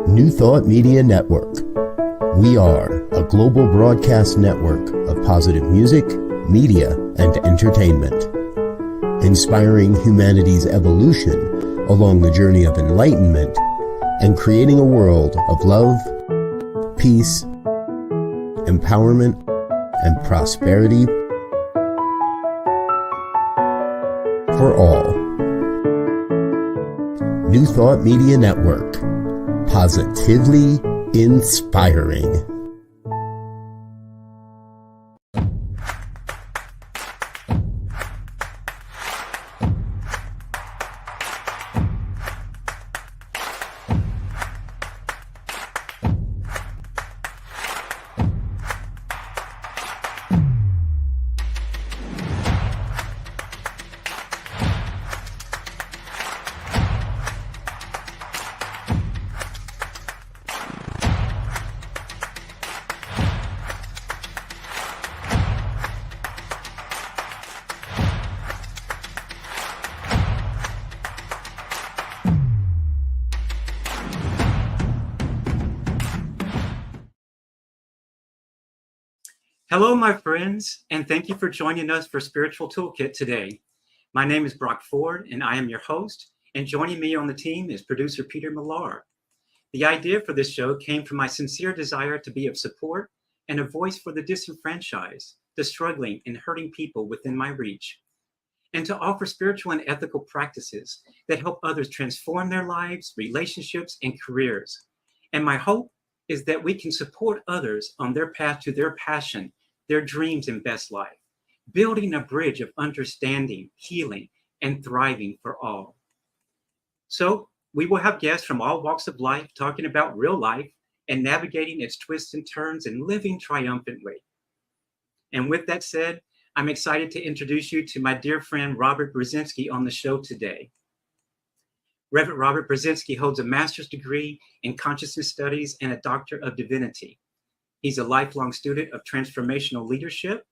New Thought Media Network. We are a global broadcast network of positive music, media, and entertainment, inspiring humanity's evolution along the journey of enlightenment and creating a world of love, peace, empowerment, and prosperity for all. New Thought Media Network. Positively inspiring. Hello, my friends, and thank you for joining us for Spiritual Toolkit today. My name is Brock Ford, and I am your host, and joining me on the team is producer Peter Millar. The idea for this show came from my sincere desire to be of support and a voice for the disenfranchised, the struggling and hurting people within my reach, and to offer spiritual and ethical practices that help others transform their lives, relationships, and careers. And my hope is that we can support others on their path to their passion, their dreams and best life, building a bridge of understanding, healing, and thriving for all. So we will have guests from all walks of life talking about real life and navigating its twists and turns and living triumphantly. And with that said, I'm excited to introduce you to my dear friend, Robert Brzezinski, on the show today. Rev Robert Brzezinski holds a master's degree in consciousness studies and a doctor of divinity. He's a lifelong student of transformational leadership,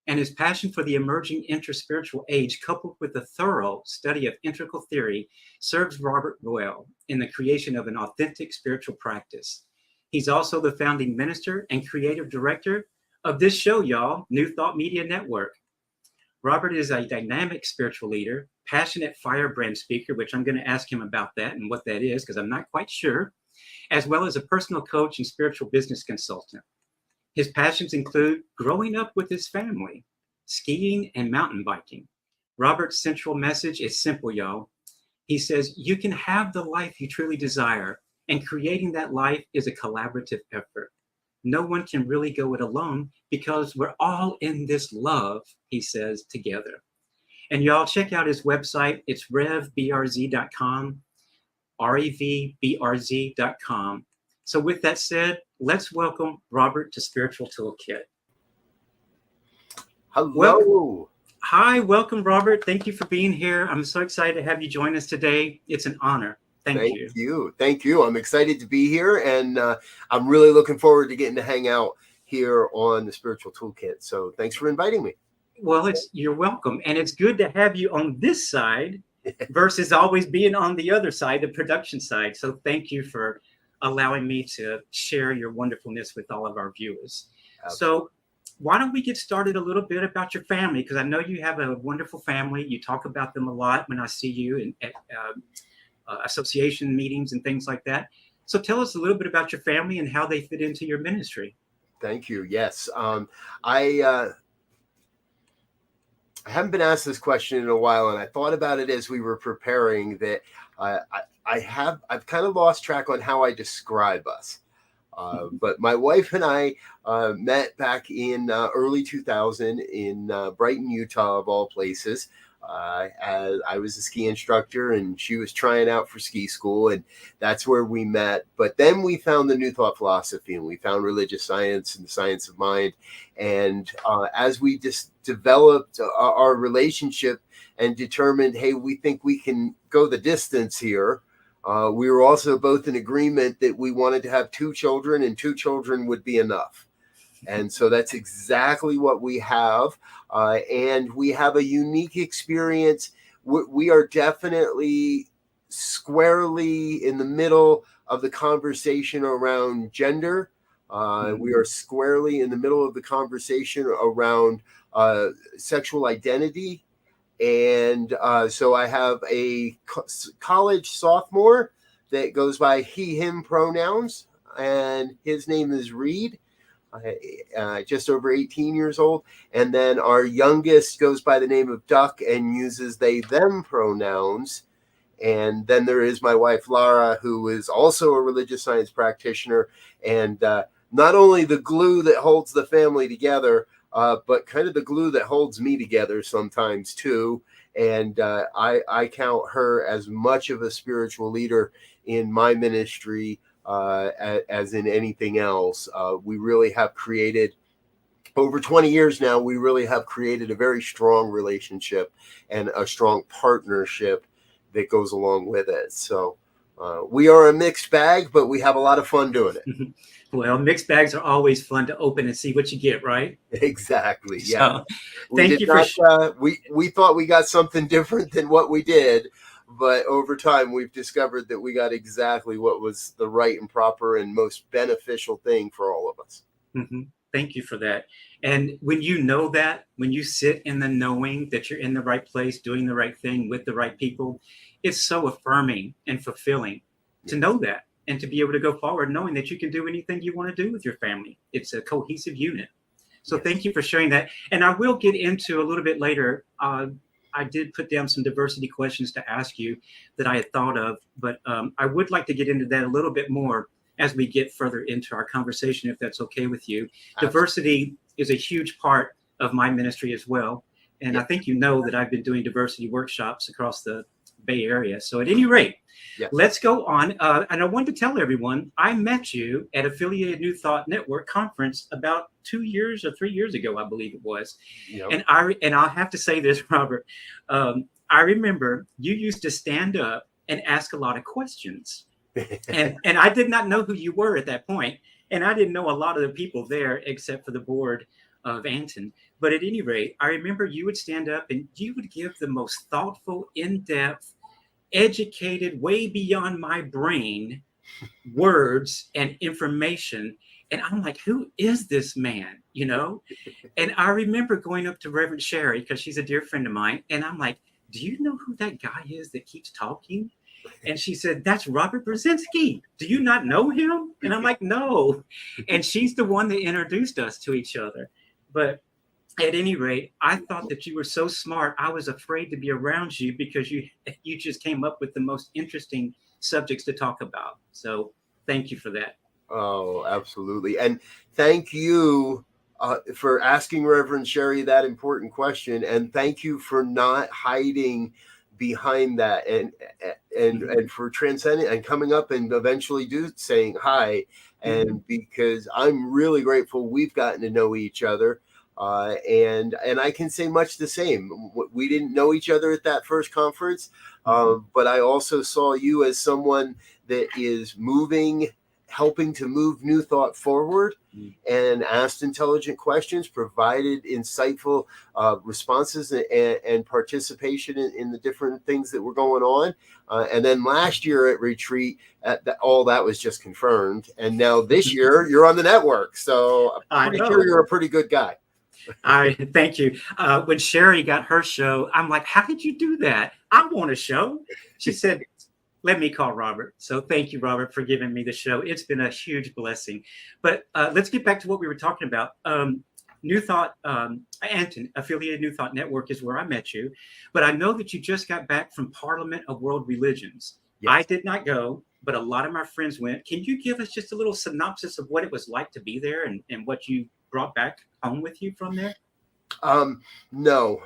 and his passion for the emerging interspiritual age, coupled with a thorough study of integral theory, serves Robert well in the creation of an authentic spiritual practice. He's also the founding minister and creative director of this show, y'all, New Thought Media Network. Robert is a dynamic spiritual leader, passionate firebrand speaker, which I'm going to ask him about that and what that is, because I'm not quite sure, as well as a personal coach and spiritual business consultant. His passions include growing up with his family, skiing, and mountain biking. Robert's central message is simple, y'all. He says, you can have the life you truly desire, and creating that life is a collaborative effort. No one can really go it alone because we're all in this love, he says, together. And y'all check out his website. It's revbrz.com, revbrz.com. So with that said, let's welcome Robert to Spiritual Toolkit. Hello. Hi, welcome, Robert. Thank you for being here. I'm so excited to have you join us today. It's an honor. Thank you. Thank you. I'm excited to be here, and I'm really looking forward to getting to hang out here on the Spiritual Toolkit. So thanks for inviting me. Well, you're welcome. And it's good to have you on this side versus always being on the other side, the production side. So thank you for allowing me to share your wonderfulness with all of our viewers. Absolutely. So why don't we get started a little bit about your family? Because I know you have a wonderful family. You talk about them a lot when I see you at association meetings and things like that. So tell us a little bit about your family and how they fit into your ministry. Thank you. Yes. I haven't been asked this question in a while, and I thought about it as we were preparing that I've kind of lost track on how I describe us. But my wife and I met back in early 2000 in Brighton, Utah, of all places. As I was a ski instructor and she was trying out for ski school, and that's where we met. But then we found the New Thought philosophy, and we found religious science and the science of mind. And as we just developed our relationship and determined, hey, we think we can go the distance here, we were also both in agreement that we wanted to have 2 children, and 2 children would be enough. And so that's exactly what we have. And we have a unique experience. We are definitely squarely in the middle of the conversation around gender. We are squarely in the middle of the conversation around sexual identity. And so I have a college sophomore that goes by he, him pronouns, and his name is Reed, just over 18 years old. And then our youngest goes by the name of Duck and uses they, them pronouns. And then there is my wife, Lara, who is also a religious science practitioner, and not only the glue that holds the family together, but kind of the glue that holds me together sometimes too. And I count her as much of a spiritual leader in my ministry as in anything else. We really have created, over 20 years now, we really have created a very strong relationship and a strong partnership that goes along with it. So we are a mixed bag, but we have a lot of fun doing it. Well, mixed bags are always fun to open and see what you get, right? Exactly. Yeah. So, thank you for we thought we got something different than what we did, but over time we've discovered that we got exactly what was the right and proper and most beneficial thing for all of us. Mm-hmm. Thank you for that. And when you know that, when you sit in the knowing that you're in the right place, doing the right thing with the right people, it's so affirming and fulfilling to know that and to be able to go forward knowing that you can do anything you want to do with your family. It's a cohesive unit. So thank you for sharing that. And I will get into a little bit later. I did put down some diversity questions to ask you that I had thought of, but I would like to get into that a little bit more as we get further into our conversation, if that's okay with you. Absolutely. Diversity is a huge part of my ministry as well. And I think you know that I've been doing diversity workshops across the Bay Area. So at any rate, let's go on. And I wanted to tell everyone, I met you at Affiliated New Thought Network conference about 2 years or 3 years ago, I believe it was. Yep. And I'll have to say this, Robert. I remember you used to stand up and ask a lot of questions. and I did not know who you were at that point. And I didn't know a lot of the people there except for the board of Anton. But at any rate, I remember you would stand up and you would give the most thoughtful, in-depth, educated, way beyond my brain words and information. And I'm like, who is this man? You know? And I remember going up to Reverend Sherry, because she's a dear friend of mine. And I'm like, do you know who that guy is that keeps talking? And she said, that's Robert Brzezinski. Do you not know him? And I'm like, no. And she's the one that introduced us to each other. But at any rate, I thought that you were so smart. I was afraid to be around you because you just came up with the most interesting subjects to talk about. So thank you for that. Oh, absolutely. And thank you for asking Reverend Sherry that important question. And thank you for not hiding behind that and for transcending and coming up and eventually saying hi. And because I'm really grateful we've gotten to know each other. And I can say much the same. We didn't know each other at that first conference, but I also saw you as someone that is helping to move New Thought forward, and asked intelligent questions, provided insightful responses and participation in the different things that were going on. And then last year at retreat, all that was just confirmed. And now this year you're on the network. So I'm pretty sure you're a pretty good guy. Thank you. When Sherry got her show, I'm like, how did you do that? I want a show. She said, let me call Robert. So thank you, Robert, for giving me the show. It's been a huge blessing. But let's get back to what we were talking about. New Thought, Anton, Affiliated New Thought Network is where I met you. But I know that you just got back from Parliament of World Religions. Yes. I did not go, but a lot of my friends went. Can you give us just a little synopsis of what it was like to be there and what you brought back home with you from there? No.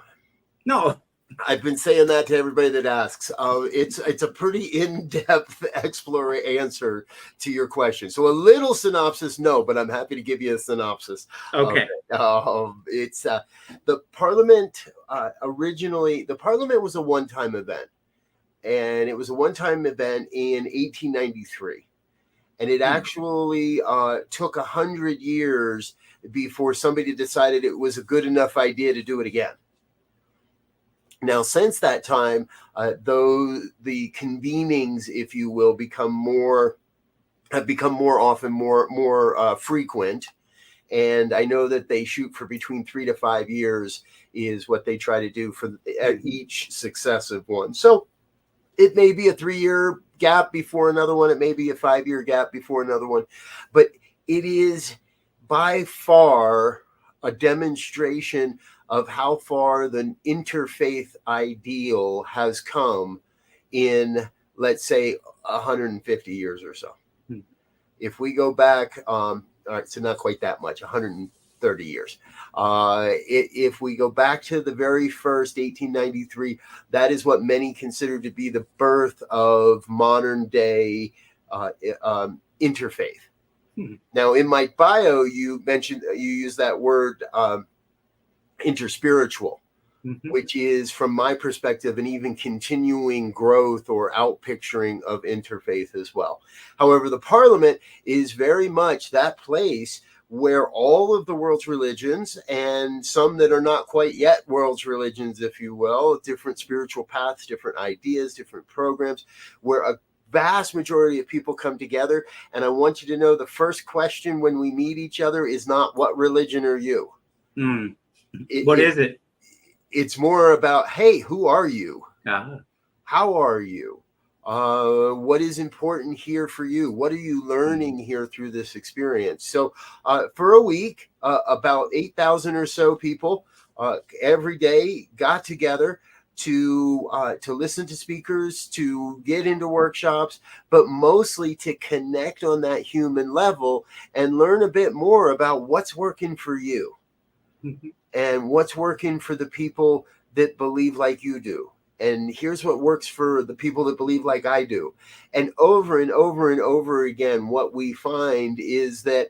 I've been saying that to everybody that asks. It's a pretty in-depth answer to your question. So a little synopsis, no, but I'm happy to give you a synopsis. Okay. It's the Parliament. Originally, the Parliament was a one-time event, and it was a one-time event in 1893, and it actually took 100 years before somebody decided it was a good enough idea to do it again. Now, since that time, though the convenings, if you will, have become more often, more frequent. And I know that they shoot for between 3 to 5 years is what they try to do for each successive one. So it may be a 3-year gap before another one. It may be a 5-year gap before another one. But it is by far a demonstration of how far the interfaith ideal has come in, let's say, 150 years or so. If we go back, all right, so not quite that much, 130 years. If we go back to the very first 1893, that is what many consider to be the birth of modern day interfaith. Now, in my bio, you used that word interspiritual, which is, from my perspective, an even continuing growth or outpicturing of interfaith as well. However, the Parliament is very much that place where all of the world's religions, and some that are not quite yet world's religions, if you will, different spiritual paths, different ideas, different programs, where a vast majority of people come together. And I want you to know the first question when we meet each other is not, what religion are you? What is it? It's more about, hey, who are you? Uh-huh. How are you? What is important here for you? What are you learning here through this experience? So for a week, about 8,000 or so people every day got together to listen to speakers, to get into workshops, but mostly to connect on that human level and learn a bit more about what's working for you. And what's working for the people that believe like you do. And here's what works for the people that believe like I do. And over and over and over again, what we find is that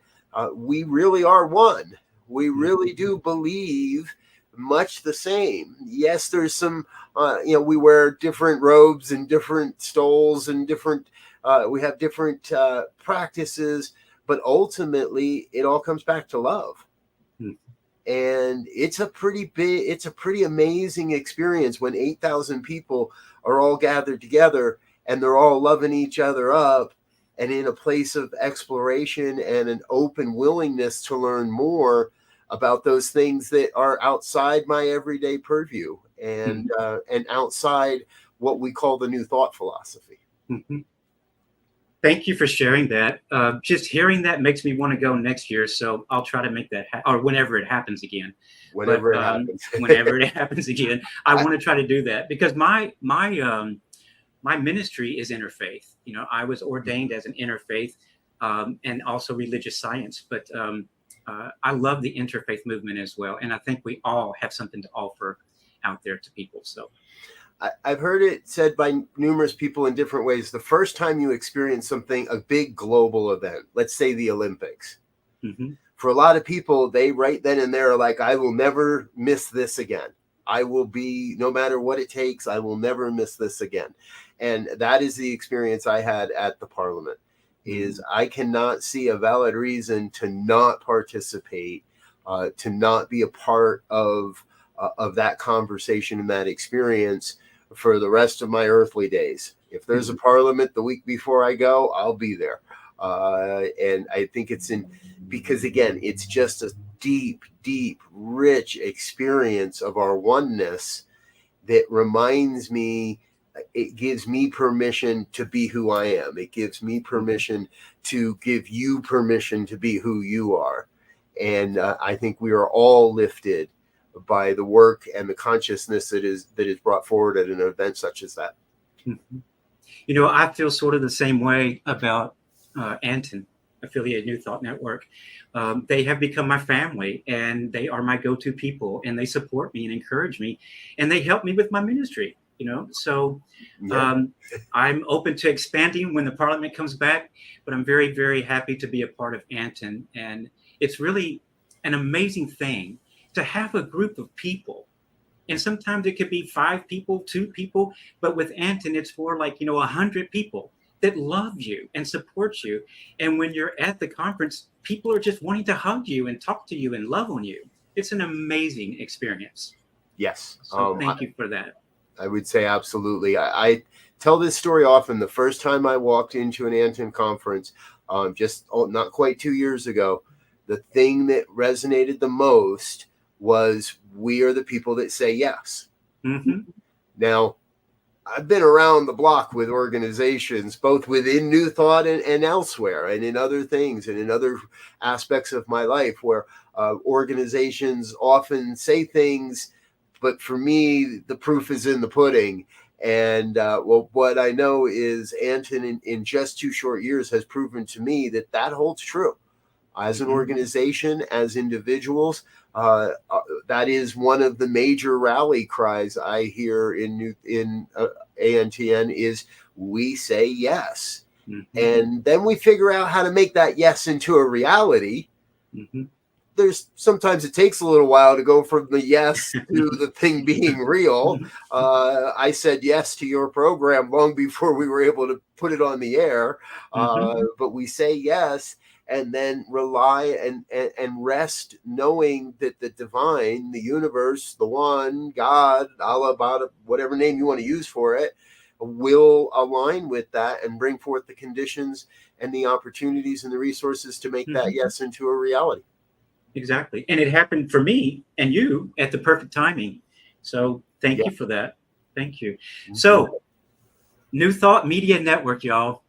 we really are one. We really do believe much the same. Yes, there's some, we wear different robes and different stoles and we have different practices, but ultimately it all comes back to love. And it's a pretty amazing experience when 8,000 people are all gathered together and they're all loving each other up and in a place of exploration and an open willingness to learn more about those things that are outside my everyday purview and outside what we call the New Thought philosophy. Thank you for sharing that. Just hearing that makes me want to go next year. So I'll try to make that or whenever it happens again. Whenever it happens. Whenever it happens again, I want to try to do that because my ministry is interfaith. I was ordained as an interfaith and also religious science, but I love the interfaith movement as well. And I think we all have something to offer out there to people. So I've heard it said by numerous people in different ways. The first time you experience something, a big global event, let's say the Olympics, for a lot of people, they right then and there are like, I will never miss this again. I will be, no matter what it takes, I will never miss this again. And that is the experience I had at the Parliament, is I cannot see a valid reason to not participate, to not be a part of that conversation and that experience for the rest of my earthly days. If there's a Parliament the week before I go, I'll be there. And I think because again, it's just a deep, deep, rich experience of our oneness that reminds me, it gives me permission to be who I am. It gives me permission to give you permission to be who you are. And I think we are all lifted by the work and the consciousness that is brought forward at an event such as that. I feel sort of the same way about Anton, Affiliated New Thought Network. They have become my family, and they are my go-to people, and they support me and encourage me, and they help me with my ministry. So I'm open to expanding when the Parliament comes back, but I'm very, very happy to be a part of Anton, and it's really an amazing thing to have a group of people. And sometimes it could be 5 people, 2 people, but with Anton, it's more like, 100 people that love you and support you. And when you're at the conference, people are just wanting to hug you and talk to you and love on you. It's an amazing experience. Yes. So thank you for that. I would say absolutely. I tell this story often. The first time I walked into an Anton conference, not quite 2 years ago, the thing that resonated the most was, we are the people that say yes. Mm-hmm. Now, I've been around the block with organizations, both within New Thought and elsewhere, and in other things and in other aspects of my life, where organizations often say things, but for me, the proof is in the pudding. And what I know is Anton, in just 2 short years, has proven to me that holds true. As an organization, as individuals, that is one of the major rally cries I hear in ANTN is, we say yes. Mm-hmm. And then we figure out how to make that yes into a reality. Mm-hmm. Sometimes it takes a little while to go from the yes to the thing being real. I said yes to your program long before we were able to put it on the air. But we say yes, and then rely and rest, knowing that the divine, the universe, the one, God, Allah, Bada, whatever name you want to use for it, will align with that and bring forth the conditions and the opportunities and the resources to make that yes into a reality. Exactly. And it happened for me and you at the perfect timing. So thank you for that. Thank you. Mm-hmm. So New Thought Media Network, y'all.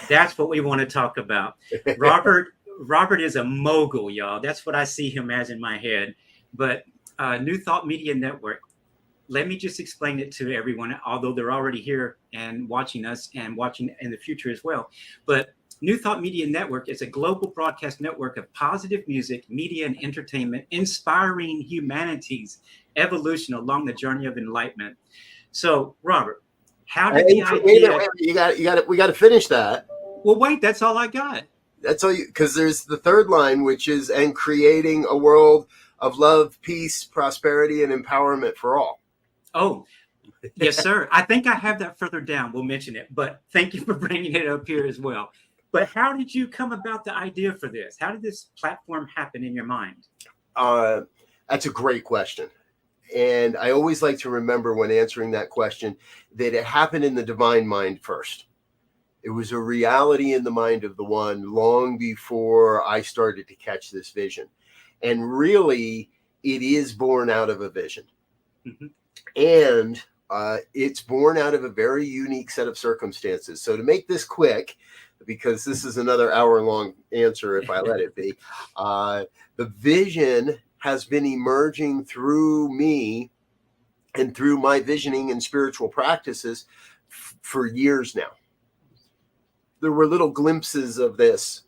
That's what we want to talk about. Robert is a mogul, y'all. That's what I see him as in my head. But New Thought Media Network, let me just explain it to everyone, although they're already here and watching us and watching in the future as well. But New Thought Media Network is a global broadcast network of positive music, media, and entertainment, inspiring humanity's evolution along the journey of enlightenment. So, Robert, how did the idea? Wait, we got to finish that. Well, wait, that's all I got. That's all you, because there's the third line, which is, and creating a world of love, peace, prosperity, and empowerment for all. Oh, yes, sir. I think I have that further down. We'll mention it, but thank you for bringing it up here as well. But how did you come about the idea for this? How did this platform happen in your mind? That's a great question. And I always like to remember when answering that question that it happened in the divine mind first. It was a reality in the mind of the one long before I started to catch this vision. And really, it is born out of a vision. Mm-hmm. And it's born out of a very unique set of circumstances. So to make this quick, because this is another hour-long answer if I let it be, the vision has been emerging through me and through my visioning and spiritual practices for years now. There were little glimpses of this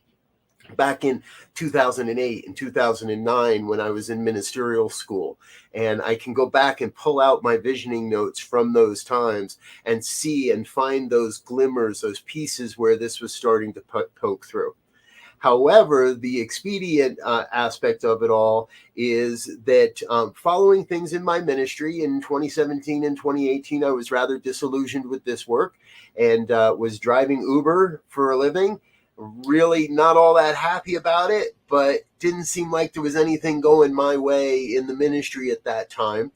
back in 2008 and 2009 when I was in ministerial school. And I can go back and pull out my visioning notes from those times and see and find those glimmers, those pieces where this was starting to poke through. However, the expedient aspect of it all is that following things in my ministry in 2017 and 2018, I was rather disillusioned with this work and was driving Uber for a living. Really not all that happy about it, but didn't seem like there was anything going my way in the ministry at that time.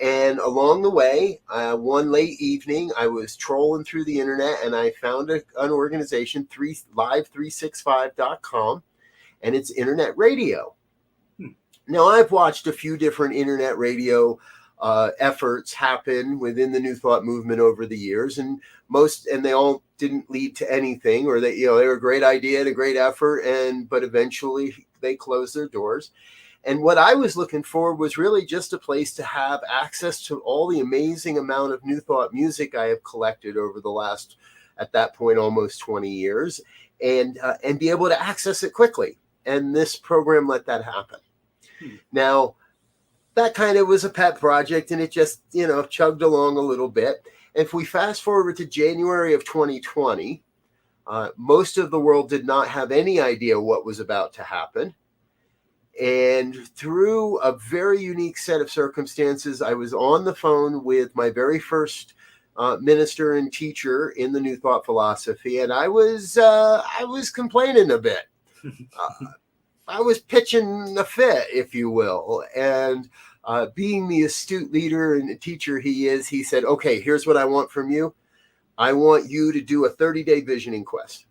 And along the way, one late evening, I was trolling through the internet and I found an organization, live365.com, and it's internet radio. Now, I've watched a few different internet radio efforts happen within the New Thought movement over the years, and they all didn't lead to anything, or they were a great idea and a great effort, but eventually they closed their doors. And what I was looking for was really just a place to have access to all the amazing amount of New Thought music I have collected over the last, at that point, almost 20 years, and be able to access it quickly. And this program let that happen. Now, that kind of was a pet project, and it just, chugged along a little bit. If we fast forward to January of 2020, most of the world did not have any idea what was about to happen. And through a very unique set of circumstances, I was on the phone with my very first minister and teacher in the New Thought philosophy, and I was complaining a bit. I was pitching a fit, if you will, and being the astute leader and the teacher he is, he said, okay, here's what I want from you. I want you to do a 30-day visioning quest.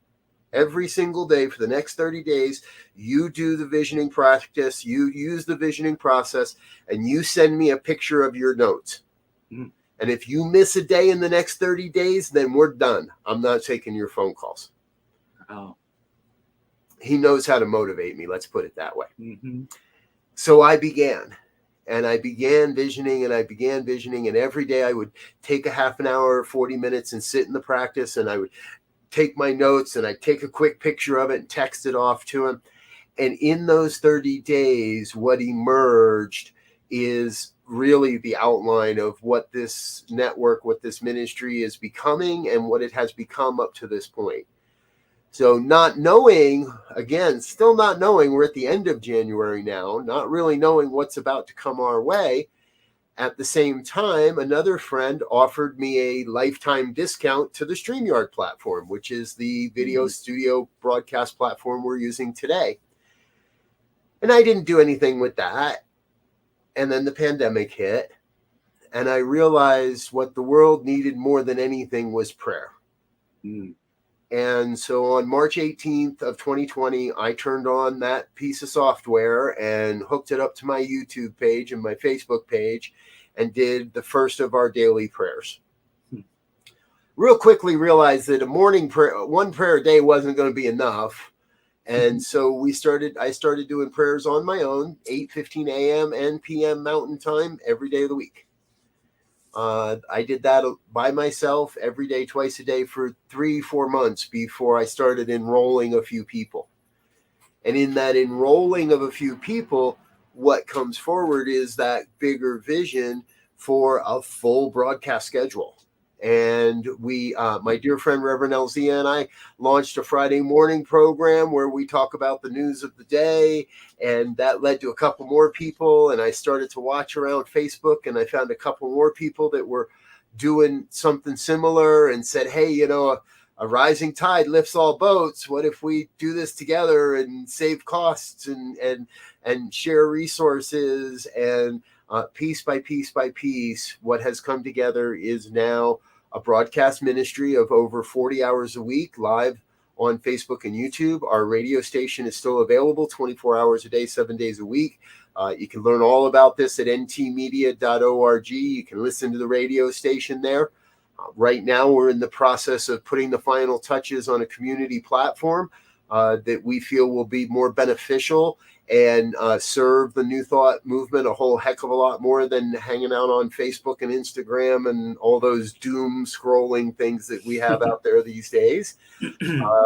Every single day for the next 30 days, you do the visioning practice, you use the visioning process, and you send me a picture of your notes. Mm-hmm. And if you miss a day in the next 30 days, then we're done. I'm not taking your phone calls. Oh. He knows how to motivate me, let's put it that way. Mm-hmm. So I began visioning, and every day I would take a half an hour, 40 minutes and sit in the practice, and I would take my notes and I'd take a quick picture of it and text it off to him. And in those 30 days, what emerged is really the outline of what this network, what this ministry is becoming and what it has become up to this point. So not knowing, again, still not knowing, we're at the end of January now, not really knowing what's about to come our way. At the same time, another friend offered me a lifetime discount to the StreamYard platform, which is the video studio broadcast platform we're using today. And I didn't do anything with that. And then the pandemic hit, and I realized what the world needed more than anything was prayer. And so on March 18th of 2020, I turned on that piece of software and hooked it up to my YouTube page and my Facebook page and did the first of our daily prayers. Real quickly realized that a morning prayer, one prayer a day wasn't going to be enough. And so I started doing prayers on my own, 8:15 a.m. and p.m. Mountain Time every day of the week. I did that by myself every day, twice a day for 3-4 months before I started enrolling a few people. And in that enrolling of a few people, what comes forward is that bigger vision for a full broadcast schedule. And we, my dear friend Reverend Elzia and I launched a Friday morning program where we talk about the news of the day, and that led to a couple more people. And I started to watch around Facebook, and I found a couple more people that were doing something similar and said, hey, you know, a rising tide lifts all boats. What if we do this together and save costs and share resources? And piece by piece by piece, what has come together is now a broadcast ministry of over 40 hours a week live on Facebook and YouTube. Our radio station is still available 24 hours a day, 7 days a week. You can learn all about this at ntmedia.org. You can listen to the radio station there. Right now, we're in the process of putting the final touches on a community platform that we feel will be more beneficial and serve the New Thought movement a whole heck of a lot more than hanging out on Facebook and Instagram and all those doom scrolling things that we have out there these days.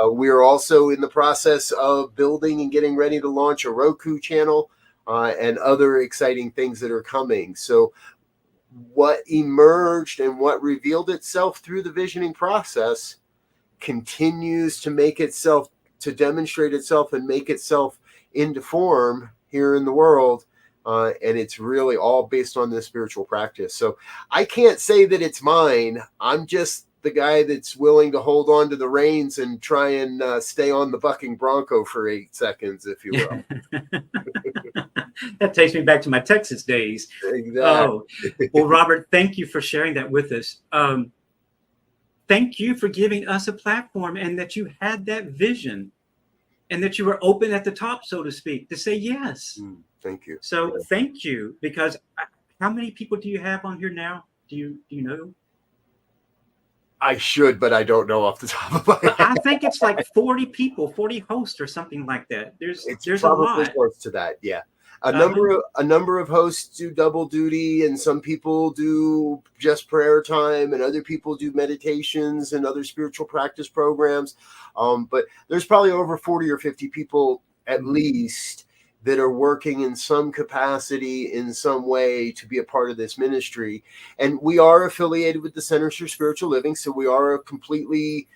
We're also in the process of building and getting ready to launch a Roku channel and other exciting things that are coming. So what emerged and what revealed itself through the visioning process continues to make itself, to demonstrate itself and make itself into form here in the world. And it's really all based on this spiritual practice. So I can't say that it's mine. I'm just the guy that's willing to hold on to the reins and try and stay on the bucking bronco for 8 seconds, if you will. That takes me back to my Texas days. Exactly. Oh, well, Robert, thank you for sharing that with us. Thank you for giving us a platform, and that you had that vision and that you were open at the top, so to speak, to say yes. Thank you. So thank you, because how many people do you have on here now? Do you know? I should, but I don't know off the top of my head. I think it's like 40 people, 40 hosts or something like that. There's a lot. Close to that, yeah. A number of hosts do double duty, and some people do just prayer time, and other people do meditations and other spiritual practice programs. But there's probably over 40 or 50 people at least that are working in some capacity, in some way, to be a part of this ministry. And we are affiliated with the Centers for Spiritual Living, so we are a completely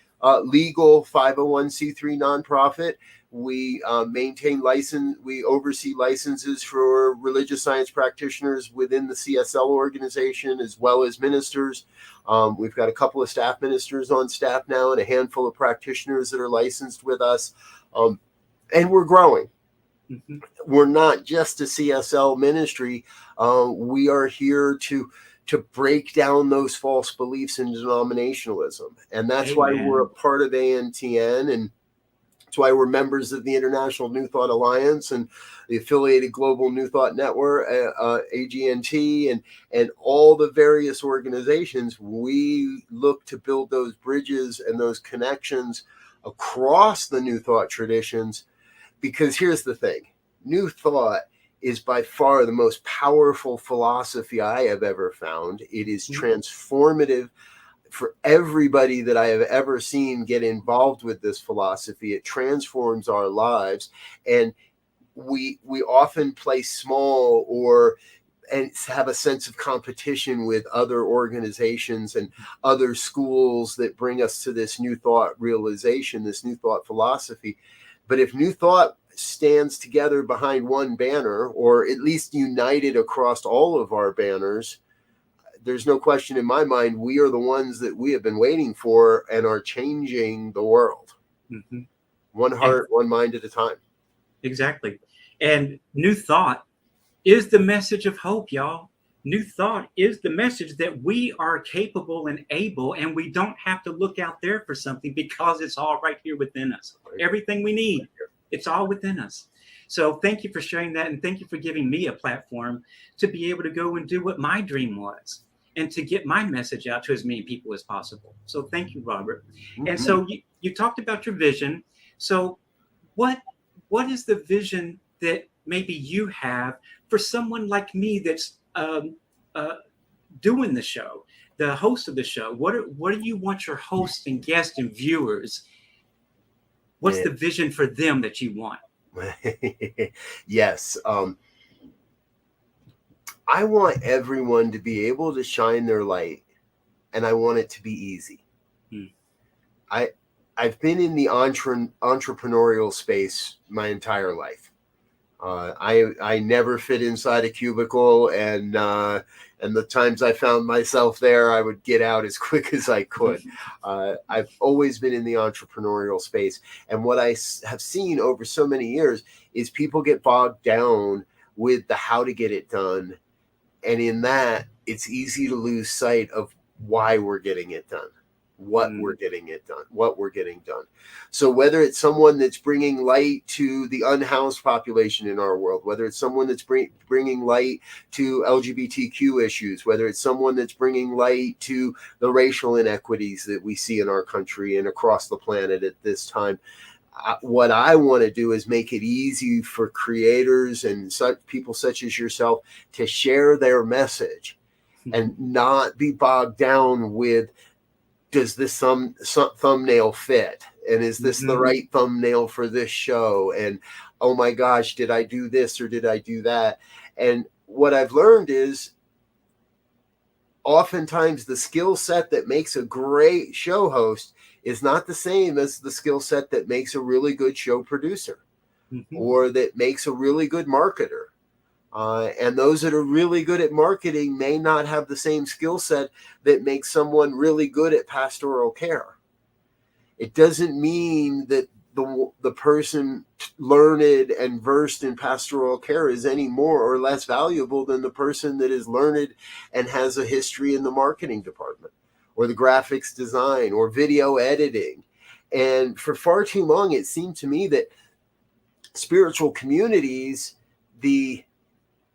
legal 501c3 nonprofit. We maintain license. We oversee licenses for religious science practitioners within the CSL organization, as well as ministers. We've got a couple of staff ministers on staff now, and a handful of practitioners that are licensed with us. And we're growing. Mm-hmm. We're not just a CSL ministry. We are here to break down those false beliefs in denominationalism. And that's why we're a part of ANTN, and that's why we're members of the International New Thought Alliance and the affiliated Global New Thought Network, AGNT, and all the various organizations. We look to build those bridges and those connections across the New Thought traditions, because here's the thing. New Thought is by far the most powerful philosophy I have ever found. It is transformative for everybody that I have ever seen get involved with this philosophy. It transforms our lives, and we often play small and have a sense of competition with other organizations and other schools that bring us to this New Thought realization, this New Thought philosophy. But if New Thought stands together behind one banner, or at least united across all of our banners, there's no question in my mind we are the ones that we have been waiting for and are changing the world. Mm-hmm. One heart, one mind at a time. Exactly. And New Thought is the message of hope, y'all. New Thought is the message that we are capable and able, and we don't have to look out there for something, because it's all right here within us. Everything we need, it's all within us. So thank you for sharing that, and thank you for giving me a platform to be able to go and do what my dream was, and to get my message out to as many people as possible. So thank you, Robert. Mm-hmm. And so you talked about your vision. So what is the vision that maybe you have for someone like me that's doing the show, the host of the show? What do you want your hosts and guests and viewers? What's the vision for them that you want? Yes. I want everyone to be able to shine their light, and I want it to be easy. I've been in the entrepreneurial space my entire life. I never fit inside a cubicle, and the times I found myself there, I would get out as quick as I could. I've always been in the entrepreneurial space, and what I have seen over so many years is people get bogged down with the how to get it done, and in that, it's easy to lose sight of why we're getting it done. What we're getting done. So whether it's someone that's bringing light to the unhoused population in our world, whether it's someone that's bringing light to LGBTQ issues, whether it's someone that's bringing light to the racial inequities that we see in our country and across the planet at this time, what I want to do is make it easy for creators and people such as yourself to share their message and not be bogged down with, does this thumbnail fit? And is this the right thumbnail for this show? And, oh my gosh, did I do this or did I do that? And what I've learned is oftentimes the skill set that makes a great show host is not the same as the skill set that makes a really good show producer or that makes a really good marketer. And those that are really good at marketing may not have the same skill set that makes someone really good at pastoral care. It doesn't mean that the person learned and versed in pastoral care is any more or less valuable than the person that is learned and has a history in the marketing department or the graphics design or video editing. And for far too long, it seemed to me that spiritual communities,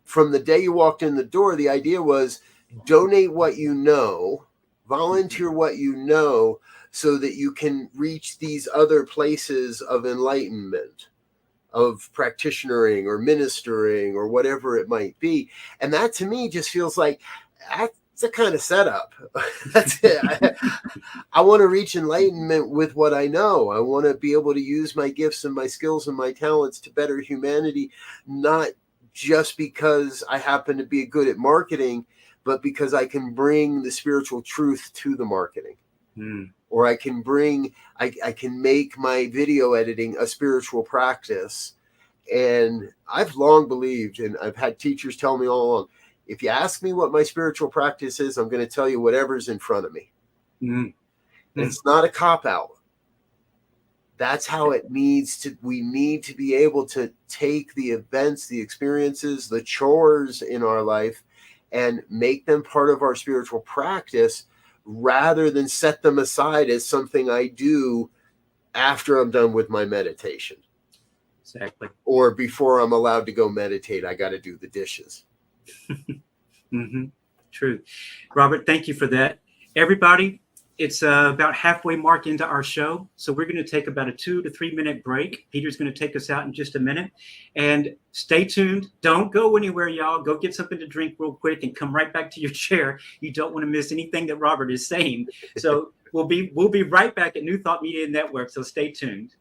from the day you walked in the door, the idea was donate what you know, volunteer what you know, so that you can reach these other places of enlightenment, of practitionering or ministering or whatever it might be. And that to me just feels like that's a kind of setup. That's it. I want to reach enlightenment with what I know. I want to be able to use my gifts and my skills and my talents to better humanity, not just because I happen to be good at marketing, but because I can bring the spiritual truth to the marketing. Or I can make my video editing a spiritual practice. And I've long believed, and I've had teachers tell me all along, if you ask me what my spiritual practice is, I'm going to tell you whatever's in front of me. And it's not a cop-out. That's how it needs to. We need to be able to take the events, the experiences, the chores in our life and make them part of our spiritual practice rather than set them aside as something I do after I'm done with my meditation. Exactly. Or before I'm allowed to go meditate, I got to do the dishes. Mm-hmm. True. Robert, thank you for that. Everybody, it's about halfway mark into our show. So we're going to take about a 2 to 3 minute break. Peter's going to take us out in just a minute. And stay tuned. Don't go anywhere, y'all. Go get something to drink real quick and come right back to your chair. You don't want to miss anything that Robert is saying. So we'll be right back at New Thought Media Network. So stay tuned.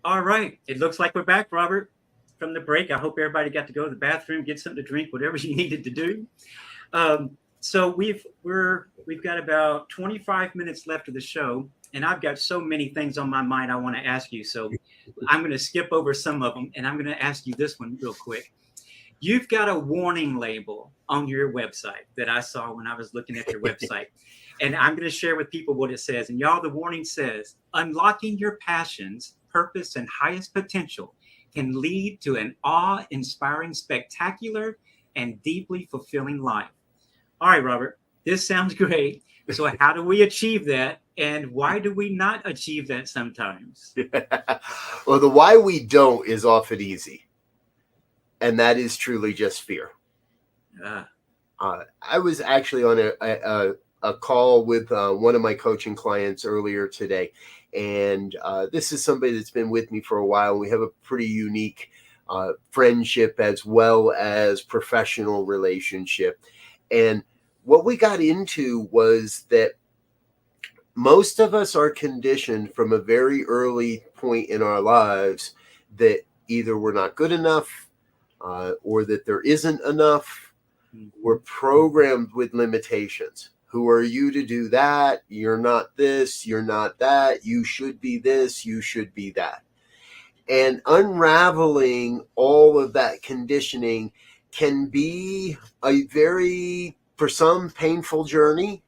All right. It looks like we're back, Robert, from the break. I hope everybody got to go to the bathroom, get something to drink, whatever you needed to do. So we've got about 25 minutes left of the show, and I've got so many things on my mind I want to ask you. So I'm going to skip over some of them, and I'm going to ask you this one real quick. You've got a warning label on your website that I saw when I was looking at your website. And I'm going to share with people what it says. And y'all, the warning says, unlocking your passions, purpose, and highest potential can lead to an awe-inspiring, spectacular, and deeply fulfilling life. All right, Robert, this sounds great. So how do we achieve that? And why do we not achieve that sometimes? Well, the why we don't is often easy. And that is truly just fear. I was actually on a call with one of my coaching clients earlier today. And this is somebody that's been with me for a while. We have a pretty unique friendship as well as professional relationship. And what we got into was that most of us are conditioned from a very early point in our lives that either we're not good enough or that there isn't enough. We're programmed with limitations. Who are you to do that? You're not this, you're not that. You should be this, you should be that. And unraveling all of that conditioning can be a very, for some, painful journey.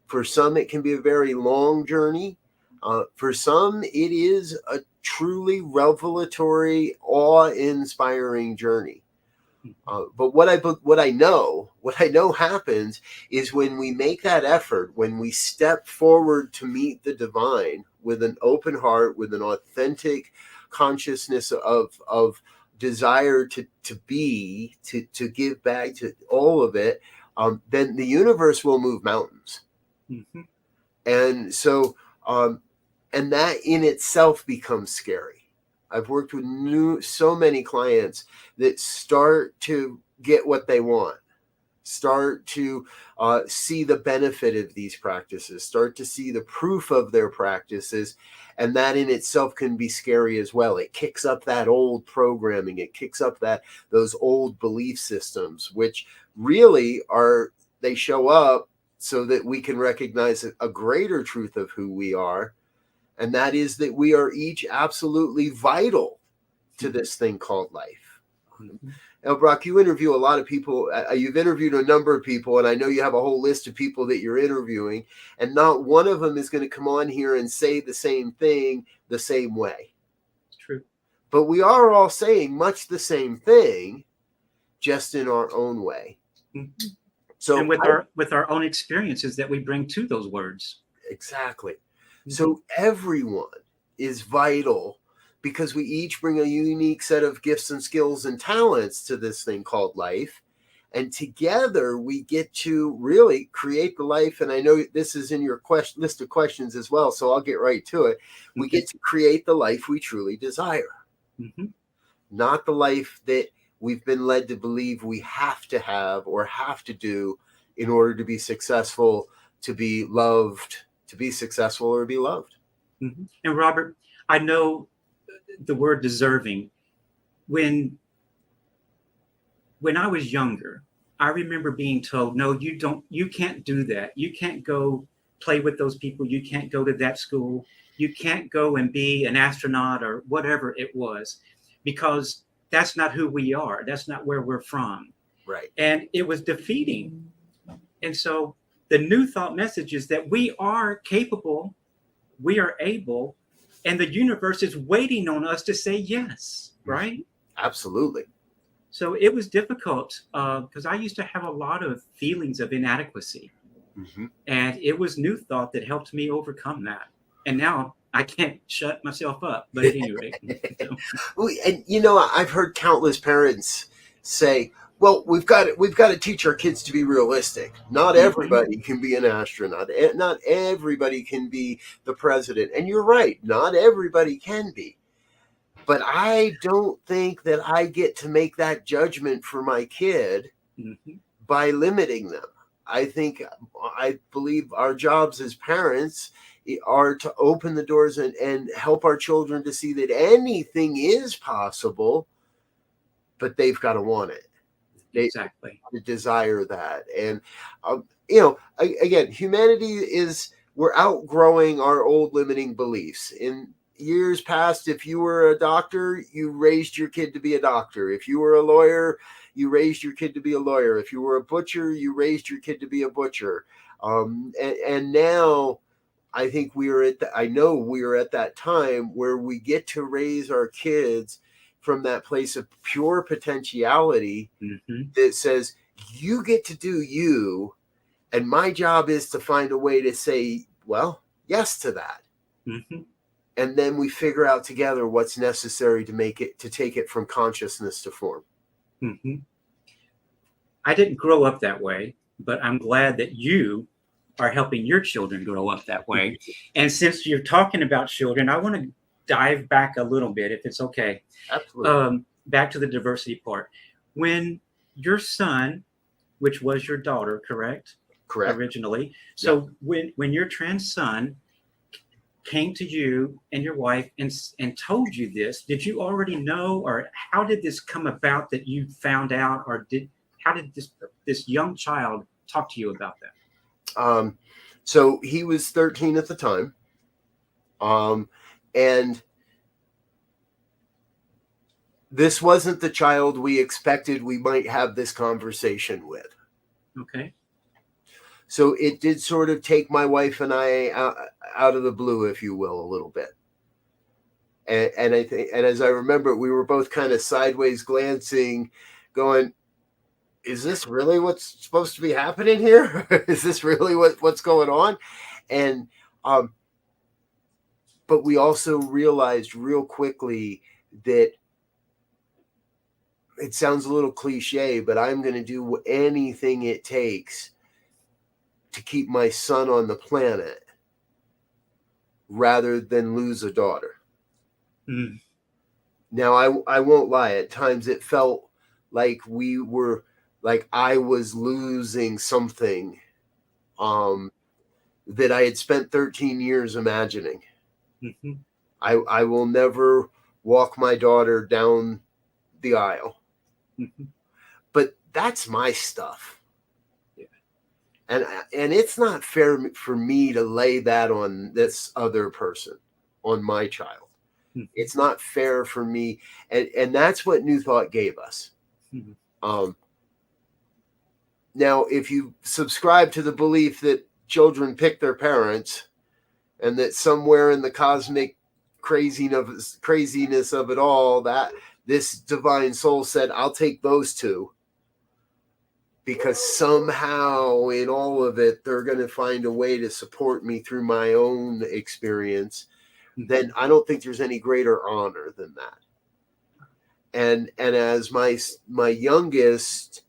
For some, it can be a very long journey. For some, it is a truly revelatory, awe-inspiring journey. But what I know happens is when we make that effort, when we step forward to meet the divine with an open heart, with an authentic consciousness of desire to give back to all of it, then the universe will move mountains. Mm-hmm. And so, and that in itself becomes scary. I've worked with so many clients that start to get what they want, start to see the benefit of these practices, start to see the proof of their practices. And that in itself can be scary as well. It kicks up that old programming. It kicks up those old belief systems, which really they show up so that we can recognize a greater truth of who we are. And that is that we are each absolutely vital to this thing called life. Mm-hmm. Now, Brock, you interview a lot of people. You've interviewed a number of people, and I know you have a whole list of people that you're interviewing, and not one of them is going to come on here and say the same thing the same way. It's true. But we are all saying much the same thing, just in our own way. Mm-hmm. So, and with our own experiences that we bring to those words. Exactly. So everyone is vital because we each bring a unique set of gifts and skills and talents to this thing called life. And together we get to really create the life. And I know this is in your list of questions as well, so I'll get right to it. We get to create the life we truly desire. Mm-hmm. Not the life that we've been led to believe we have to have or have to do in order to be successful, to be loved, to be successful or be loved. Mm-hmm. And Robert, I know the word deserving. When I was younger, I remember being told, no, you can't do that. You can't go play with those people. You can't go to that school. You can't go and be an astronaut or whatever it was, because that's not who we are. That's not where we're from. Right. And it was defeating. And so the new thought message is that we are capable, we are able, and the universe is waiting on us to say yes, right? Absolutely. So it was difficult because I used to have a lot of feelings of inadequacy. Mm-hmm. And it was new thought that helped me overcome that. And now I can't shut myself up, but at any rate. And I've heard countless parents say, well, we've got to teach our kids to be realistic. Not everybody can be an astronaut. Not everybody can be the president. And you're right. Not everybody can be. But I don't think that I get to make that judgment for my kid by limiting them. I believe our jobs as parents are to open the doors and help our children to see that anything is possible, but they've got to want it. Exactly. They desire that. And, again, humanity we're outgrowing our old limiting beliefs. In years past, if you were a doctor, you raised your kid to be a doctor. If you were a lawyer, you raised your kid to be a lawyer. If you were a butcher, you raised your kid to be a butcher. And now I think I know we are at that time where we get to raise our kids from that place of pure potentiality that says, you get to do you, and my job is to find a way to say, well, yes to that. Mm-hmm. And then we figure out together what's necessary to take it from consciousness to form. Mm-hmm. I didn't grow up that way, but I'm glad that you are helping your children grow up that way. And since you're talking about children, I want to dive back a little bit, if it's okay. Absolutely. Back to the diversity part. When your son, which was your daughter, correct? Correct. originally. So when your trans son came to you and your wife and told you this, did you already know, or how did this come about that you found out, or how did this young child talk to you about that? So he was 13 at the time. And this wasn't the child we expected we might have this conversation with. Okay. So it did sort of take my wife and I out of the blue, if you will, a little bit. And I think, and as I remember, we were both kind of sideways glancing, going, is this really what's supposed to be happening here? Is this really what's going on? And, but we also realized real quickly that it sounds a little cliche, but I'm going to do anything it takes to keep my son on the planet rather than lose a daughter. Mm. Now, I won't lie. At times it felt like I was losing something that I had spent 13 years imagining. Mm-hmm. I will never walk my daughter down the aisle. Mm-hmm. But that's my stuff. Yeah. And it's not fair for me to lay that on this other person, on my child. Mm-hmm. It's not fair for me. And that's what New Thought gave us. Mm-hmm. Now, if you subscribe to the belief that children pick their parents and that somewhere in the cosmic craziness of it all, that this divine soul said, I'll take those two, because somehow in all of it, they're going to find a way to support me through my own experience, then I don't think there's any greater honor than that. And as my youngest,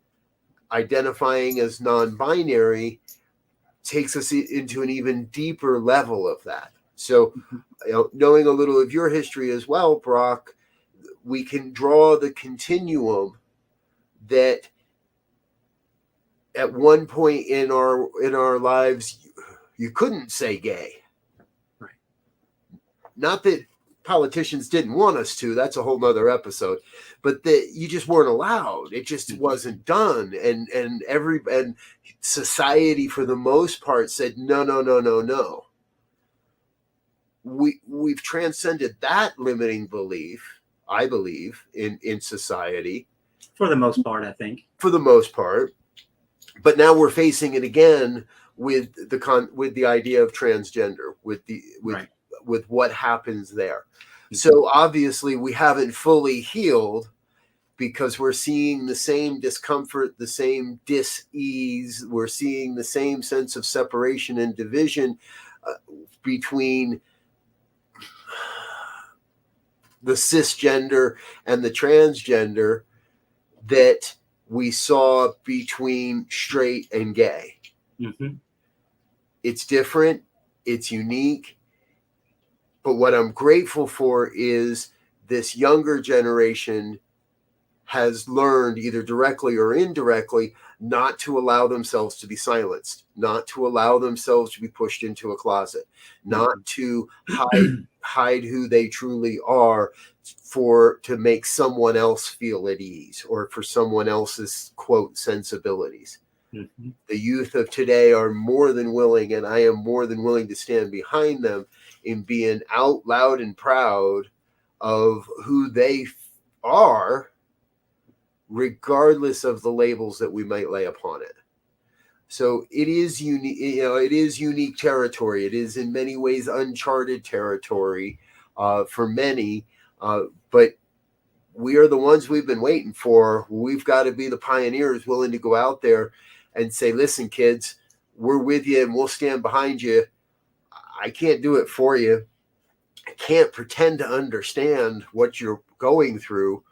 identifying as non-binary, takes us into an even deeper level of that. So, knowing a little of your history as well, Brock, we can draw the continuum that at one point in our lives, you couldn't say gay. Right. Not that politicians didn't want us to, that's a whole nother episode, but that you just weren't allowed. It just wasn't done. And society for the most part said, no. We've transcended that limiting belief, I believe, in society. For the most part, I think. For the most part. But now we're facing it again with the idea of transgender, with what happens there. Mm-hmm. So obviously we haven't fully healed, because we're seeing the same discomfort, the same dis-ease. We're seeing the same sense of separation and division between the cisgender and the transgender that we saw between straight and gay. Mm-hmm. It's different. It's unique. But what I'm grateful for is this younger generation has learned, either directly or indirectly, not to allow themselves to be silenced, not to allow themselves to be pushed into a closet, not to hide who they truly are to make someone else feel at ease, or for someone else's, quote, sensibilities. Mm-hmm. The youth of today are more than willing, and I am more than willing to stand behind them in being out loud and proud of who they are, regardless of the labels that we might lay upon it. So it is unique. It is unique territory. It is in many ways uncharted territory for many. But we are the ones we've been waiting for. We've got to be the pioneers willing to go out there and say, listen, kids, we're with you and we'll stand behind you. I can't do it for you. I can't pretend to understand what you're going through,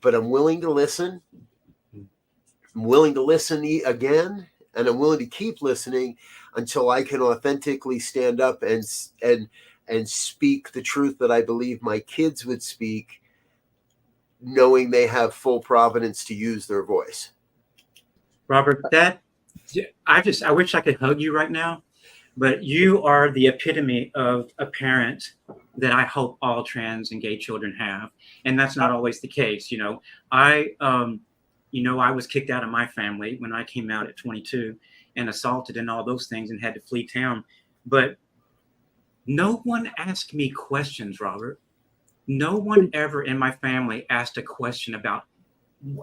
but I'm willing to listen. I'm willing to listen again, and I'm willing to keep listening until I can authentically stand up and speak the truth that I believe my kids would speak, knowing they have full providence to use their voice. Robert, that I wish I could hug you right now, but you are the epitome of a parent that I hope all trans and gay children have. And that's not always the case. I was kicked out of my family when I came out at 22 and assaulted and all those things and had to flee town. But no one asked me questions, Robert. No one ever in my family asked a question about,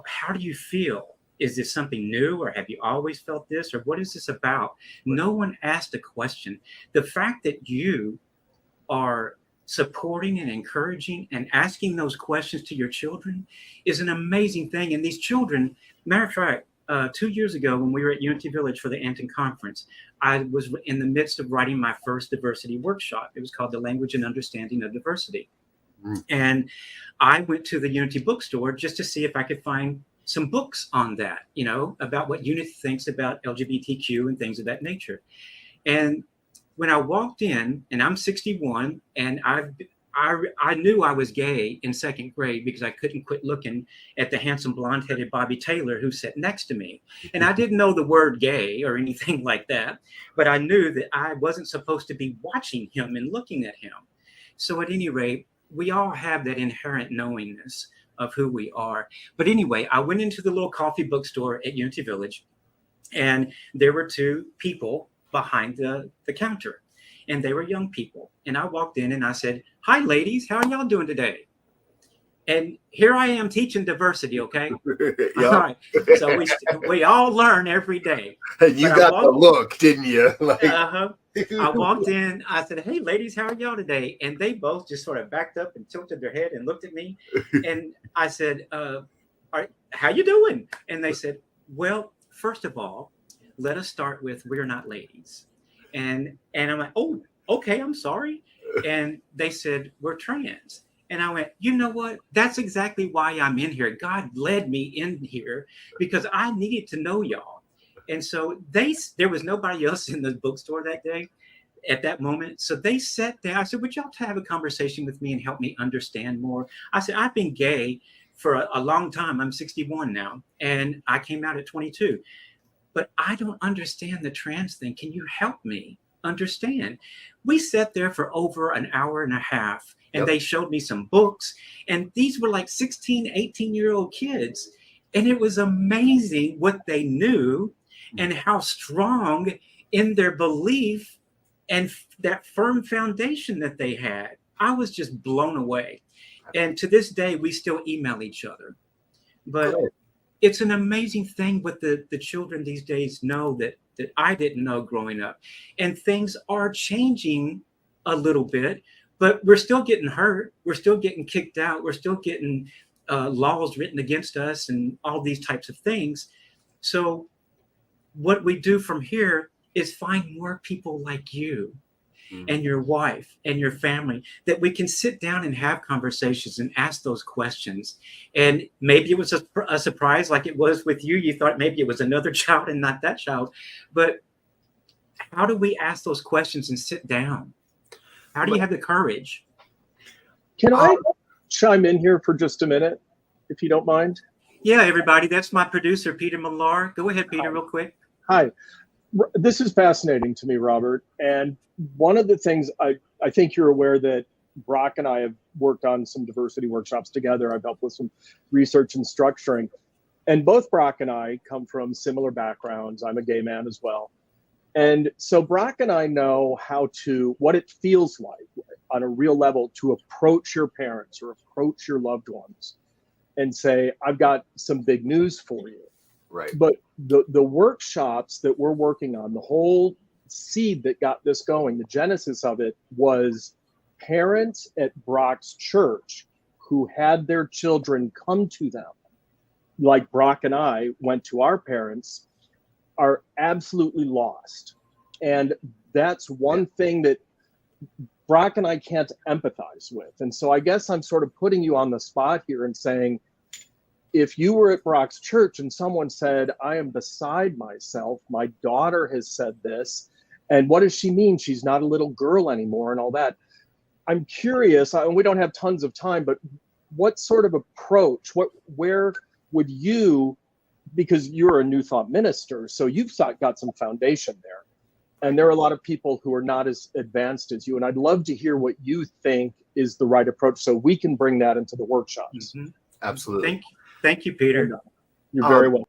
how do you feel? Is this something new, or have you always felt this, or what is this about? No one asked a question. The fact that you are supporting and encouraging and asking those questions to your children is an amazing thing. And these children, matter of fact, 2 years ago when we were at Unity Village for the Anton Conference, I was in the midst of writing my first diversity workshop. It was called The Language and Understanding of Diversity. And I went to the Unity bookstore just to see if I could find some books on that, about what Unity thinks about LGBTQ and things of that nature. And when I walked in, and I'm 61, and I knew I was gay in second grade because I couldn't quit looking at the handsome blonde-headed Bobby Taylor who sat next to me. And I didn't know the word gay or anything like that, but I knew that I wasn't supposed to be watching him and looking at him. So at any rate, we all have that inherent knowingness of who we are. But anyway, I went into the little coffee bookstore at Unity Village, and there were two people behind the counter, and they were young people. And I walked in and I said, "Hi, ladies, how are y'all doing today?" And here I am teaching diversity, okay? Yep. All right. So we all learn every day. You got the look, didn't you? I walked in, I said, "Hey, ladies, how are y'all today?" And they both just sort of backed up and tilted their head and looked at me. And I said, "How you doing?" And they said, "Well, first of all, let us start with, we're not ladies." And I'm like, "Oh, okay, I'm sorry." And they said, "We're trans." And I went, "You know what? That's exactly why I'm in here. God led me in here because I needed to know y'all." And so there was nobody else in the bookstore that day at that moment. So they sat down. I said, "Would y'all have a conversation with me and help me understand more?" I said, "I've been gay for a long time. I'm 61 now, and I came out at 22. But I don't understand the trans thing. Can you help me understand?" We sat there for over an hour and a half, and They showed me some books, and these were like 16, 18-year-old kids. And it was amazing what they knew and how strong in their belief and that firm foundation that they had. I was just blown away. And to this day, we still email each other. But it's an amazing thing what the children these days know that I didn't know growing up. And things are changing a little bit, but we're still getting hurt. We're still getting kicked out. We're still getting laws written against us and all these types of things. So what we do from here is find more people like you and your wife and your family that we can sit down and have conversations and ask those questions. And maybe it was a surprise like it was with you. You thought maybe it was another child and not that child. But how do we ask those questions and sit down? How do you have the courage? Can I chime in here for just a minute, if you don't mind? Yeah, everybody. That's my producer, Peter Millar. Go ahead, Peter, real quick. Hi. This is fascinating to me, Robert. And one of the things I think you're aware that Brock and I have worked on some diversity workshops together. I've helped with some research and structuring. And both Brock and I come from similar backgrounds. I'm a gay man as well. And so Brock and I know what it feels like on a real level to approach your parents or approach your loved ones and say, "I've got some big news for you." Right. But the workshops that we're working on, the whole seed that got this going, the genesis of it was parents at Brock's church who had their children come to them, like Brock and I went to our parents, are absolutely lost. And that's one thing that Brock and I can't empathize with. And so I guess I'm sort of putting you on the spot here and saying, if you were at Brock's church and someone said, "I am beside myself, my daughter has said this, and what does she mean? She's not a little girl anymore," and all that. I'm curious, and we don't have tons of time, but what sort of approach, where would you because you're a New Thought minister, so you've got some foundation there. And there are a lot of people who are not as advanced as you. And I'd love to hear what you think is the right approach so we can bring that into the workshops. Mm-hmm. Absolutely. Thank you, Peter. You're very welcome.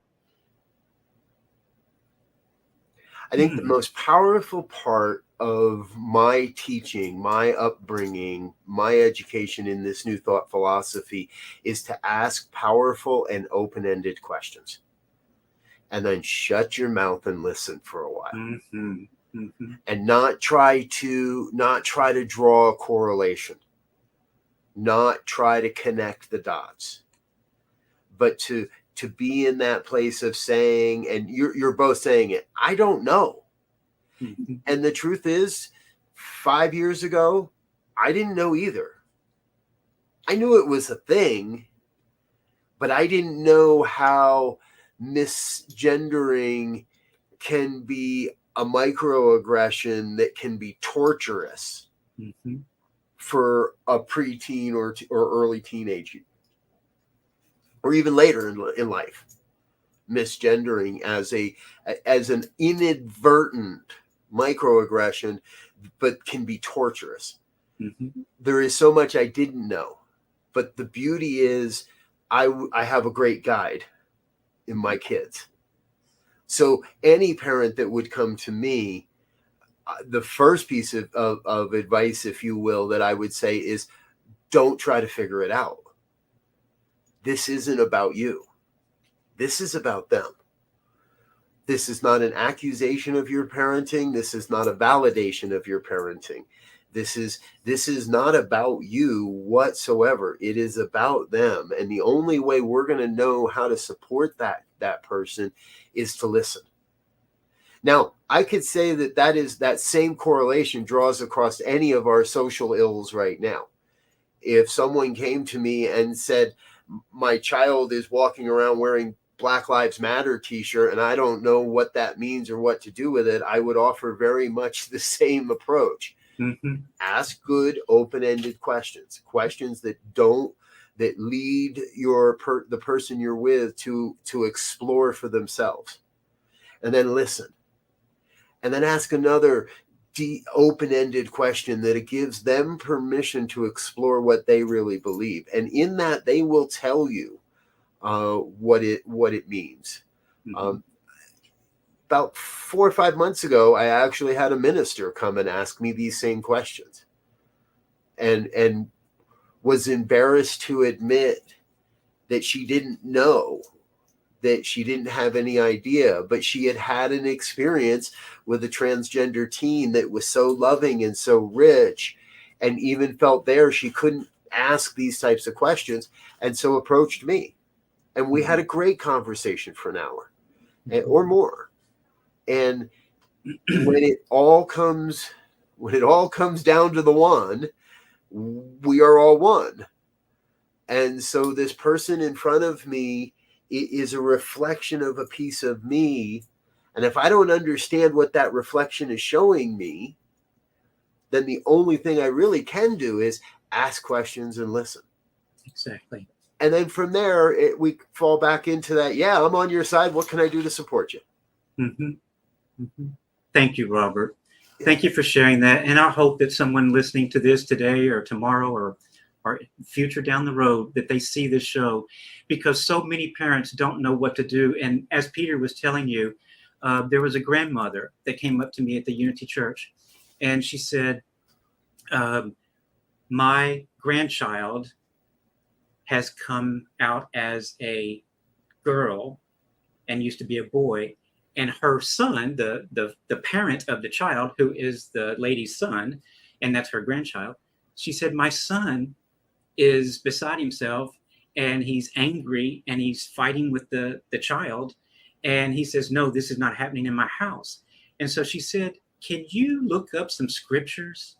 I think the most powerful part of my teaching, my upbringing, my education in this New Thought philosophy is to ask powerful and open-ended questions. And then shut your mouth and listen for a while. Mm-hmm. Mm-hmm. And not try to draw a correlation, not try to connect the dots, but to be in that place of saying, and you're both saying it, I don't know. Mm-hmm. And the truth is, 5 years ago, I didn't know either. I knew it was a thing, but I didn't know how misgendering can be a microaggression that can be torturous Mm-hmm. for a preteen or early teenage, or even later in life. Misgendering as an inadvertent microaggression, but can be torturous. Mm-hmm. There is so much I didn't know, but the beauty is I have a great guide in my kids. So any parent that would come to me, the first piece of advice, if you will, that I would say is don't try to figure it out. This isn't about you. This is about them. This is not an accusation of your parenting. This is not a validation of your parenting. This is not about you whatsoever. It is about them. And the only way we're going to know how to support that person is to listen. Now, I could say that same correlation draws across any of our social ills right now. If someone came to me and said, my child is walking around wearing Black Lives Matter t-shirt and I don't know what that means or what to do with it, I would offer very much the same approach. Mm-hmm. Ask good open-ended questions that lead the person you're with to explore for themselves, and then listen, and then ask another open-ended question that it gives them permission to explore what they really believe, and in that they will tell you what it means. Mm-hmm. About 4 or 5 months ago, I actually had a minister come and ask me these same questions, and was embarrassed to admit that she didn't know, that she didn't have any idea, but she had an experience with a transgender teen that was so loving and so rich, and even felt there she couldn't ask these types of questions, and so approached me. And we had a great conversation for an hour or more. And when it all comes down to the one, we are all one. And so this person in front of me is a reflection of a piece of me. And if I don't understand what that reflection is showing me, then the only thing I really can do is ask questions and listen. Exactly. And then from there, we fall back into that. Yeah, I'm on your side. What can I do to support you? Mm-hmm. Mm-hmm. Thank you, Robert. Yeah. Thank you for sharing that. And I hope that someone listening to this today or tomorrow or future down the road, that they see this show, because so many parents don't know what to do. And as Peter was telling you, there was a grandmother that came up to me at the Unity Church, and she said, my grandchild has come out as a girl and used to be a boy. And her son, the parent of the child, who is the lady's son, and that's her grandchild, she said, my son is beside himself and he's angry and he's fighting with the child. And he says, no, this is not happening in my house. And so she said, can you look up some scriptures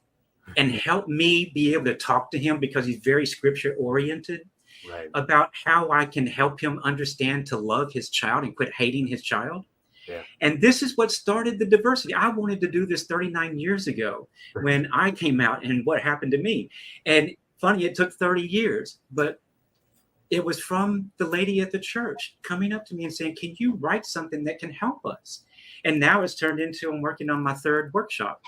and help me be able to talk to him, because he's very scripture oriented, right, about how I can help him understand to love his child and quit hating his child. Yeah. And this is what started the diversity. I wanted to do this 39 years ago when I came out and what happened to me. And funny, it took 30 years, but it was from the lady at the church coming up to me and saying, can you write something that can help us? And now it's turned into, I'm working on my third workshop,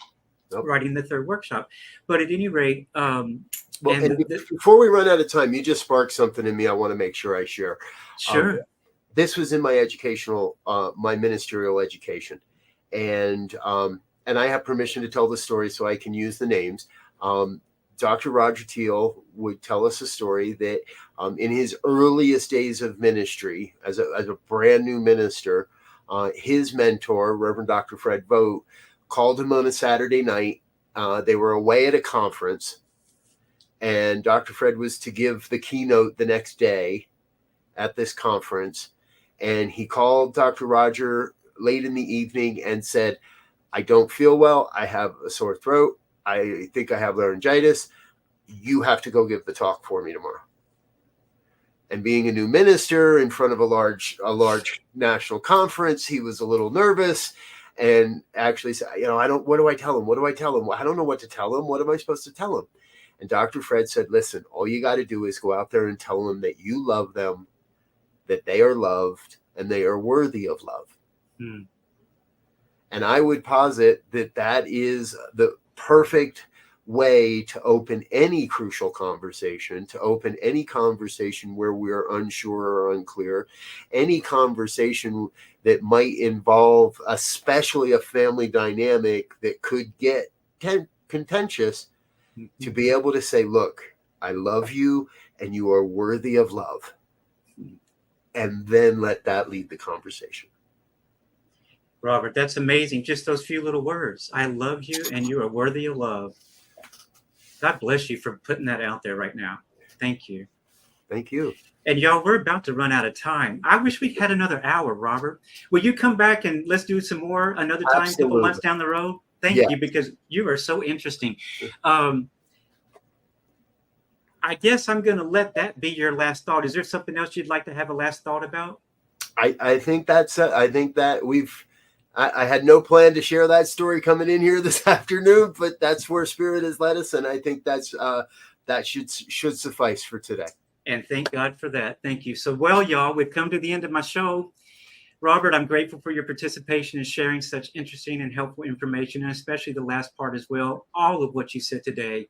writing the third workshop. But at any rate, before we run out of time, you just sparked something in me I want to make sure I share. Sure. This was in my educational, my ministerial education. And I have permission to tell the story, so I can use the names. Dr. Roger Teal would tell us a story that in his earliest days of ministry, as a brand new minister, his mentor, Reverend Dr. Fred Vogt, called him on a Saturday night. They were away at a conference, and Dr. Fred was to give the keynote the next day at this conference. And he called Dr. Roger late in the evening and said, I don't feel well. I have a sore throat. I think I have laryngitis. You have to go give the talk for me tomorrow. And being a new minister in front of a large national conference, he was a little nervous and actually said, what do I tell him? What do I tell him? I don't know what to tell him. What am I supposed to tell him? And Dr. Fred said, listen, all you got to do is go out there and tell them that you love them, that they are loved, and they are worthy of love. Hmm. And I would posit that is the perfect way to open any crucial conversation, to open any conversation where we're unsure or unclear, any conversation that might involve especially a family dynamic that could get contentious, to be able to say, look, I love you and you are worthy of love. And then let that lead the conversation. Robert, that's amazing. Just those few little words. I love you and you are worthy of love. God bless you for putting that out there right now. Thank you. Thank you. And y'all, we're about to run out of time. I wish we had another hour, Robert. Will you come back and let's do some more another time, a couple months down the road? Thank you, because you are so interesting. I guess I'm going to let that be your last thought. Is there something else you'd like to have a last thought about? I think that's I think that I had no plan to share that story coming in here this afternoon, but that's where Spirit has led us, and I think that should suffice for today. And thank God for that. Thank you. So, well, y'all, we've come to the end of my show. Robert, I'm grateful for your participation in sharing such interesting and helpful information, and especially the last part as well. All of what you said today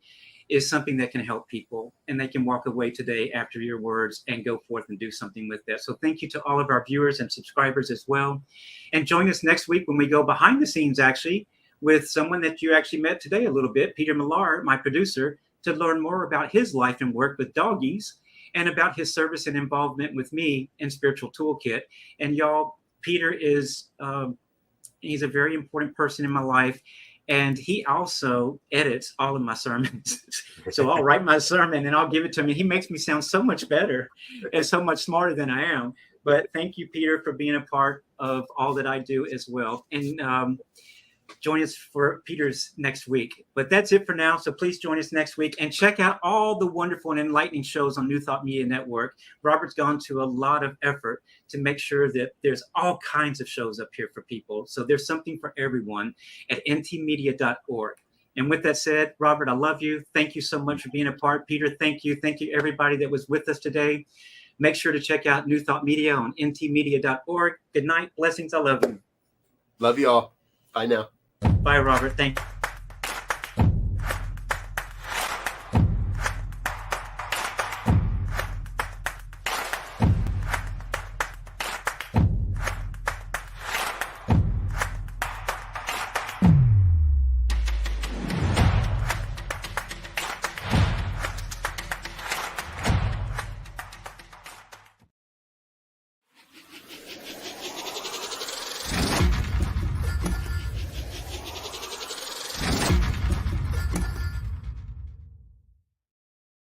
is something that can help people, and they can walk away today after your words and go forth and do something with that. So thank you to all of our viewers and subscribers as well. And join us next week when we go behind the scenes, actually, with someone that you actually met today a little bit, Peter Millar, my producer, to learn more about his life and work with doggies and about his service and involvement with me in Spiritual Toolkit. And y'all, Peter is, he's a very important person in my life. And he also edits all of my sermons. So I'll write my sermon and I'll give it to him. He makes me sound so much better and so much smarter than I am. But thank you, Peter, for being a part of all that I do as well. And join us for Peter's next week. But that's it for now. So please join us next week and check out all the wonderful and enlightening shows on New Thought Media Network. Robert's gone to a lot of effort to make sure that there's all kinds of shows up here for people. So there's something for everyone at ntmedia.org. And with that said, Robert, I love you. Thank you so much for being a part. Peter, thank you. Thank you, everybody that was with us today. Make sure to check out New Thought Media on ntmedia.org. Good night. Blessings. I love you. Love you all. Bye now. Bye, Robert. Thank you.